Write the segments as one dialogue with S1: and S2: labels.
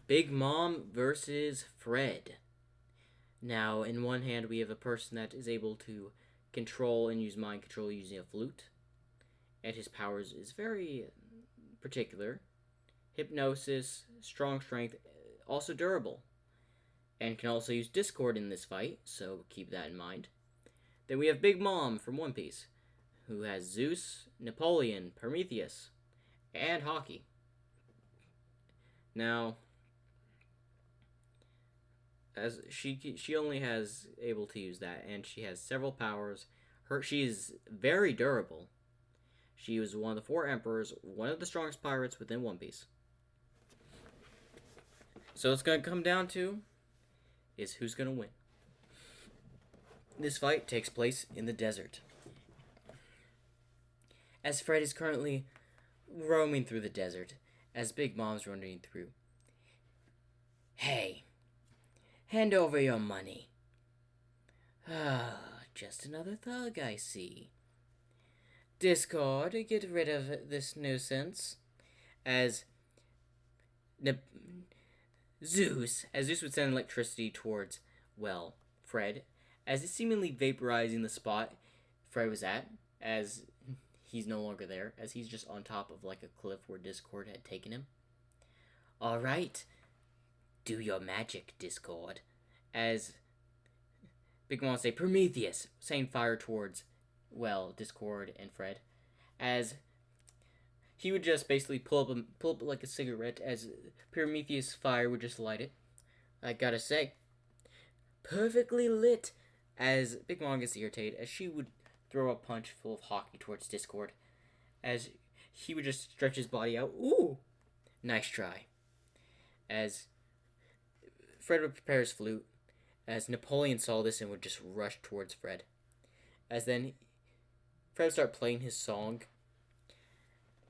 S1: Big Mom versus Fred. Now, in one hand, we have a person that is able to control and use mind control using a flute, and his powers is very particular. Hypnosis, strong strength, also durable, and can also use Discord in this fight, so keep that in mind. Then we have Big Mom from One Piece, who has Zeus, Napoleon, Prometheus, and Haki. Now, as she only has able to use that, and she has several powers. She is very durable. She was one of the four emperors, one of the strongest pirates within One Piece. So it's gonna come down to is who's gonna win. This fight takes place in the desert, as Fred is currently roaming through the desert, as Big Mom's running through. Hey, hand over your money. Ah, just another thug, I see. Discord, get rid of this nuisance. As Zeus would send electricity towards, well, Fred, as it's seemingly vaporizing the spot Fred was at, as he's no longer there, as he's just on top of like a cliff where Discord had taken him. Alright, do your magic, Discord. As Big Mom would say, Prometheus, saying fire towards, well, Discord and Fred, as he would just basically pull up like a cigarette, as Prometheus' fire would just light it. I gotta say, perfectly lit, as Big Mom gets irritated, as she would throw a punch full of Haki towards Discord, as he would just stretch his body out. Ooh, nice try. As Fred would prepare his flute, as Napoleon saw this and would just rush towards Fred. As then Fred would start playing his song,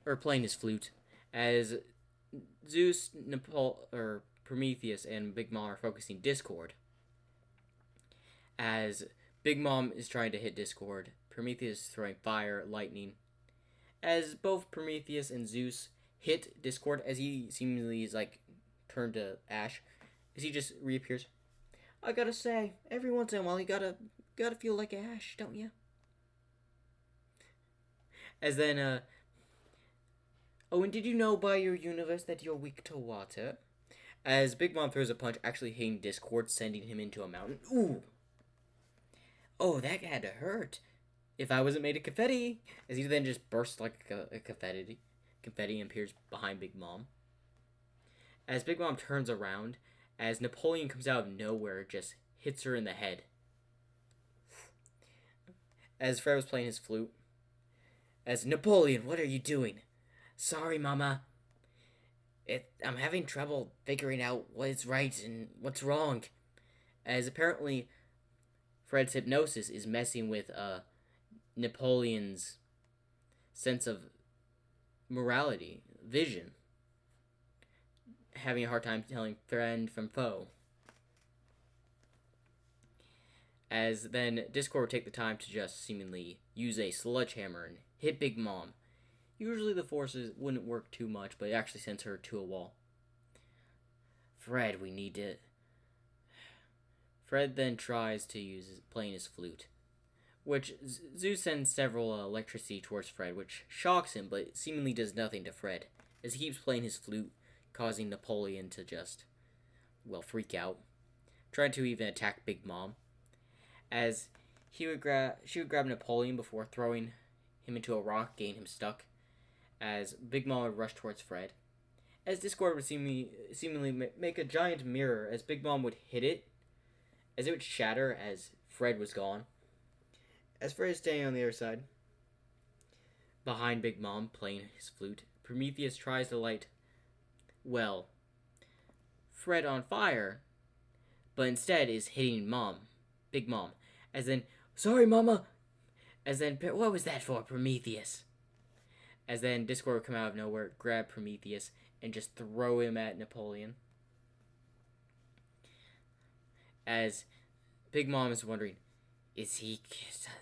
S1: or playing his flute, as Zeus, Prometheus, and Big Mom are focusing Discord. As Big Mom is trying to hit Discord, Prometheus is throwing fire, lightning. As both Prometheus and Zeus hit Discord, as he seemingly is like turned to ash, as he just reappears. I gotta say, every once in a while you gotta feel like ash, don't you? As then, oh, and did you know by your universe that you're weak to water? As Big Mom throws a punch, actually hitting Discord, sending him into a mountain. Ooh! Oh, that had to hurt. If I wasn't made of confetti. As he then just bursts like a confetti and appears behind Big Mom. As Big Mom turns around, as Napoleon comes out of nowhere, just hits her in the head. As Fred was playing his flute. As Napoleon, what are you doing? Sorry, Mama. I'm having trouble figuring out what is right and what's wrong. As apparently Fred's hypnosis is messing with Napoleon's sense of morality, vision. Having a hard time telling friend from foe. As then Discord would take the time to just seemingly use a sledgehammer and hit Big Mom. Usually the forces wouldn't work too much, but it actually sends her to a wall. Fred, we need to... Fred then tries to use playing his flute, which Zeus sends several electricity towards Fred, which shocks him, but seemingly does nothing to Fred, as he keeps playing his flute, causing Napoleon to just, well, freak out, trying to even attack Big Mom, as she would grab Napoleon before throwing him into a rock, getting him stuck, as Big Mom would rush towards Fred, as Discord would seemingly make a giant mirror, as Big Mom would hit it, as it would shatter as Fred was gone, as Fred is standing on the other side, behind Big Mom playing his flute. Prometheus tries to light, well, Fred on fire, but instead is hitting Big Mom, as then, sorry, Mama, as then, what was that for, Prometheus? As then Discord would come out of nowhere, grab Prometheus, and just throw him at Napoleon. As Big Mom is wondering, is he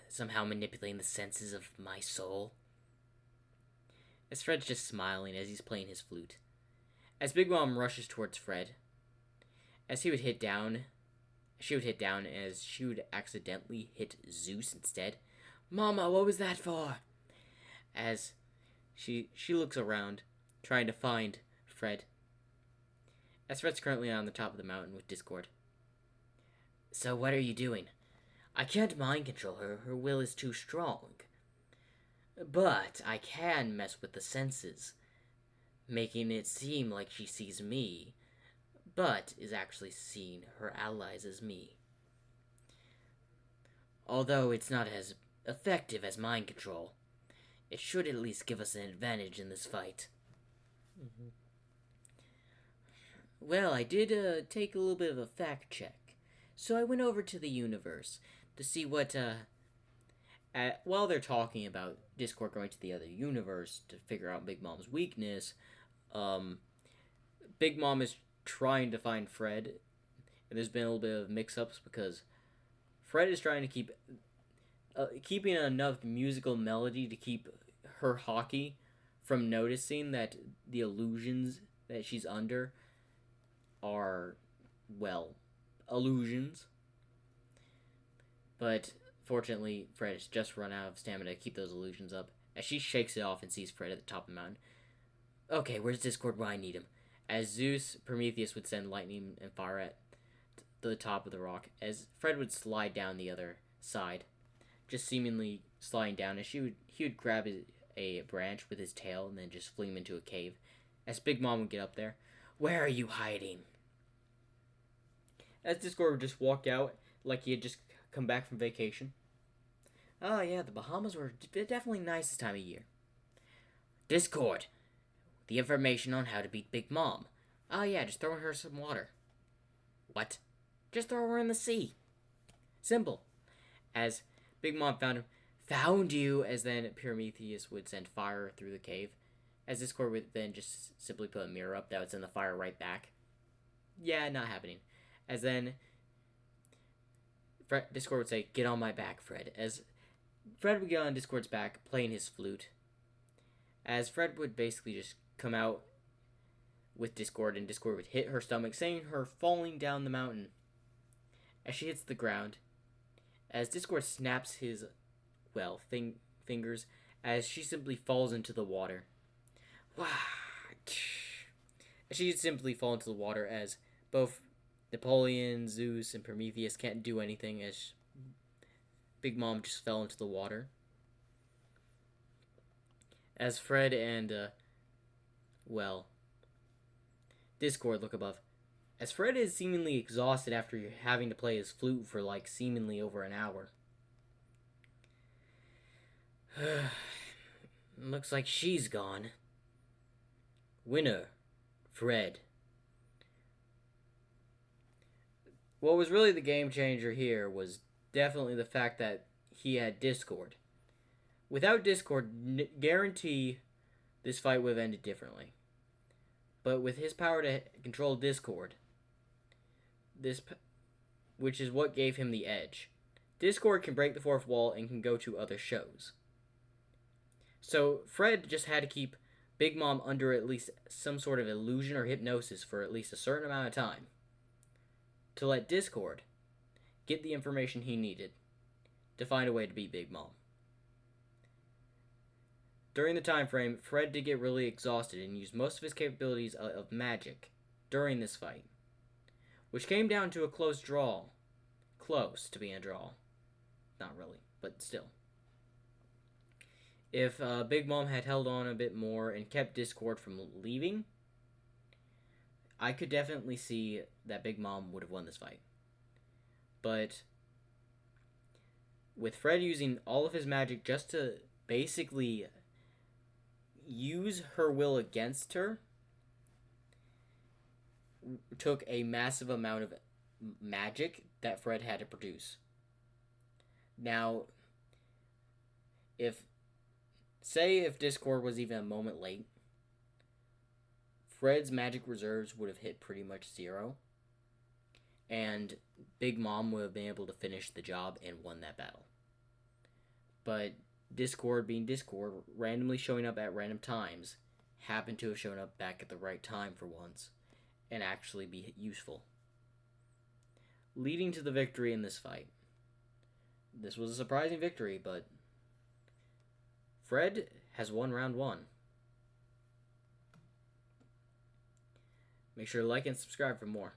S1: somehow manipulating the senses of my soul? As Fred's just smiling as he's playing his flute. As Big Mom rushes towards Fred, As he would hit down, she would hit down as she would accidentally hit Zeus instead. Mama, what was that for? As she looks around, trying to find Fred. As Fred's currently on the top of the mountain with Discord. So what are you doing? I can't mind control her. Her will is too strong. But I can mess with the senses, making it seem like she sees me, but is actually seeing her allies as me. Although it's not as effective as mind control, it should at least give us an advantage in this fight. Mm-hmm. Well, I did take a little bit of a fact check. So I went over to the universe to see what, while they're talking about Discord going to the other universe to figure out Big Mom's weakness, Big Mom is trying to find Fred, and there's been a little bit of mix-ups because Fred is trying to keep, keeping enough musical melody to keep her Haki from noticing that the illusions that she's under are, well, illusions. But fortunately, Fred has just run out of stamina to keep those illusions up as she shakes it off and sees Fred at the top of the mountain. Okay, where's Discord where I need him? As Zeus, Prometheus would send lightning and fire at the top of the rock, as Fred would slide down the other side, just seemingly sliding down, as he would grab a branch with his tail and then just fling him into a cave. As Big Mom would get up there, where are you hiding? As Discord would just walk out like he had just come back from vacation. Oh yeah, the Bahamas were definitely nice this time of year. Discord, the information on how to beat Big Mom. Oh yeah, just throwing her some water. What? Just throw her in the sea. Simple. As Big Mom found you, as then Prometheus would send fire through the cave. As Discord would then just simply put a mirror up that would send the fire right back. Yeah, not happening. As then Discord would say, get on my back, Fred. As Fred would get on Discord's back, playing his flute. As Fred would basically just come out with Discord, and Discord would hit her stomach, sending her falling down the mountain. As she hits the ground, as Discord snaps his, well, fingers, as she simply falls into the water. She simply fall into the water as both Napoleon, Zeus, and Prometheus can't do anything as Big Mom just fell into the water. As Fred and, Discord look above. As Fred is seemingly exhausted after having to play his flute for, seemingly over an hour. Looks like she's gone. Winner, Fred. What was really the game changer here was definitely the fact that he had Discord. Without Discord, guarantee this fight would have ended differently. But with his power to control Discord, which is what gave him the edge, Discord can break the fourth wall and can go to other shows. So Fred just had to keep Big Mom under at least some sort of illusion or hypnosis for at least a certain amount of time to let Discord get the information he needed to find a way to beat Big Mom. During the time frame, Fred did get really exhausted and used most of his capabilities of magic during this fight, which came down to a close draw. Close to being a draw. Not really, but still. If Big Mom had held on a bit more and kept Discord from leaving, I could definitely see that Big Mom would have won this fight. But with Fred using all of his magic just to basically use her will against her, took a massive amount of magic that Fred had to produce. Now, if Discord was even a moment late, Fred's magic reserves would have hit pretty much zero, and Big Mom would have been able to finish the job and won that battle. But Discord being Discord, randomly showing up at random times, happened to have shown up back at the right time for once, and actually be useful. leading to the victory in this fight. This was a surprising victory, but Fred has won round 1. Make sure to like and subscribe for more.